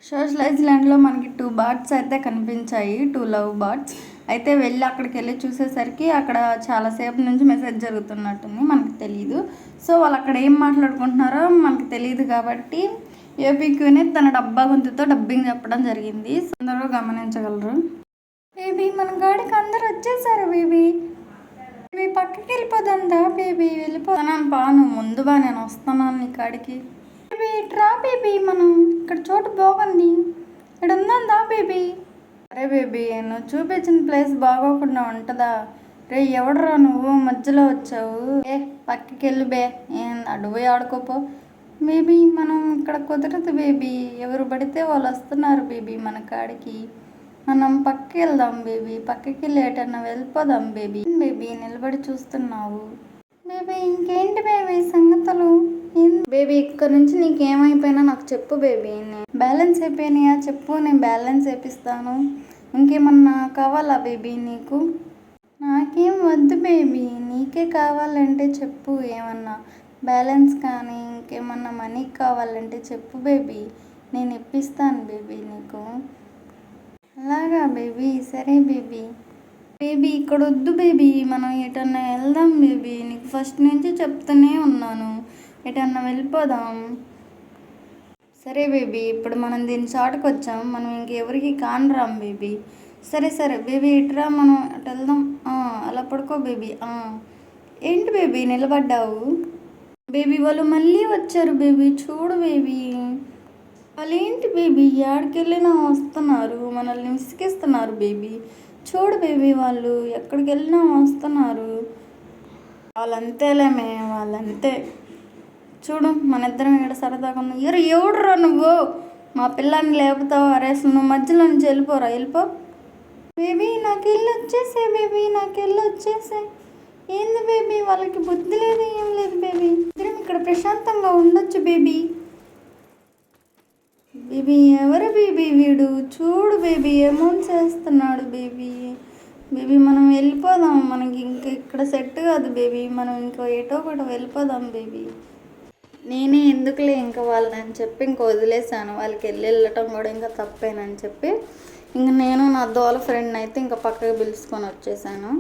Social ఐలాండ్లో మనకి 2 birds అయితే కనిపించాయి. 2 లవ్ బర్డ్స్ అయితే అక్కడికి వెళ్ళి చూసేసరికి అక్కడ చాలాసేపు నుంచి మెసేజ్ జరుగుతున్నట్టుంది. మనకు తెలియదు. సో వాళ్ళు అక్కడ ఏం మాట్లాడుకుంటున్నారో మనకు తెలియదు కాబట్టి ఏపీక్యూనే తన డబ్బా గొంతుతో డబ్బింగ్ చెప్పడం జరిగింది. అందరూ గమనించగలరు. బేబీ మన గాడికి అందరు వచ్చేసారు. బేబీ పక్కకి వెళ్ళిపోదా బేబీ? వెళ్ళిపోతాను బా, నువ్వు ముందు బా, నేను వస్తున్నాను నీ కాడికి. బేబీ రా బేబీ, మనం ఇక్కడ చోటు బాగుంది, ఇక్కడ ఉందా బేబీ? అరే బేబీ, నువ్వు చూపించిన ప్లేస్ బాగోకుండా ఉంటుందా? రే ఎవడరా నువ్వు మధ్యలో వచ్చావు? పక్కకి వెళ్ళు బే, అడుగు ఆడుకోపో. బేబీ మనం ఇక్కడ కుదరదు బేబీ, ఎవరు పడితే వాళ్ళు వస్తున్నారు బేబీ మన కాడికి. మనం పక్కకి వెళ్దాం బేబీ, పక్కకి లేటన్నా వెళ్ళిపోదాం బేబీ. బేబీ నిలబడి చూస్తున్నావు బేబీ, ఇంకేంటి బేబీ సంగతులు? బేబీ ఇక్కడ నుంచి నీకేమైపోయినా నాకు చెప్పు బేబీ. బ్యాలెన్స్ అయిపోయినాయా చెప్పు, నేను బ్యాలెన్స్ వేపిస్తాను. ఇంకేమన్నా కావాలా బేబీ నీకు? నాకేం వద్దు బేబీ, నీకే కావాలంటే చెప్పు. ఏమన్నా బ్యాలెన్స్ కానీ ఇంకేమన్నా మనీ కావాలంటే చెప్పు బేబీ, నేను ఇప్పిస్తాను బేబీ నీకు. అలాగా బేబీ, సరే బేబీ. బేబీ ఇక్కడ వద్దు బేబీ, మనం ఎటన్నా వెళ్దాం బేబీ. నీకు ఫస్ట్ నుంచి చెప్తూనే ఉన్నాను, ఎటన్నా వెళ్ళిపోదాం. సరే బేబీ, ఇప్పుడు మనం దీని చాటుకు వచ్చాం, మనం ఇంకెవరికి కానరాం బేబీ. సరే సరే బేబీ, ఇటురా, మనం అటు వెళ్దాం. అలా పడుకో బేబీ. ఏంటి బేబీ నిలబడ్డావు? బేబీ వాళ్ళు మళ్ళీ వచ్చారు బేబీ, చూడు బేబీ. వాళ్ళు ఏంటి బేబీ, ఎక్కడికి వెళ్ళినా వస్తున్నారు, మనల్ని విసిగిస్తున్నారు బేబీ. చూడు బేబీ, వాళ్ళు ఎక్కడికి వెళ్ళినా వస్తున్నారు. వాళ్ళంతేలేమే, వాళ్ళంతే. చూడు మన ఇద్దరం ఇక్కడ సరదాగా ఉన్నాం. ఎవడురా నువ్వు మా పిల్లాన్ని లేపుతావు? అరే అసలు నువ్వు మధ్యలో నుంచి వెళ్ళిపోరా, వెళ్ళిపో బేబీ. నాకు ఇల్లు వచ్చేసే బేబీ, నాకు ఇల్లు వచ్చేసే. ఏంది బేబీ, వాళ్ళకి బుద్ధి లేదు ఏం లేదు బేబీ. ఇద్దరం ఇక్కడ ప్రశాంతంగా ఉండొచ్చు బేబీ. బేబీ ఎవరు బేబీ వీడు? చూడు బేబీ, అమౌంట్ చేస్తున్నాడు బేబీ. బేబీ మనం వెళ్ళిపోదాం, మనకి ఇంక ఇక్కడ సెట్ కాదు బేబీ, మనం ఇంకో ఏటో ఒకటి వెళ్ళిపోదాం బేబీ. నేనే ఎందుకులే ఇంకా వాళ్ళని చెప్పి ఇంక వదిలేసాను. వాళ్ళకి వెళ్ళటం కూడా ఇంకా తప్పేనని చెప్పి ఇంక నేను నా దోల ఫ్రెండ్ని అయితే ఇంకా పక్కకి పిలుచుకొని వచ్చేసాను.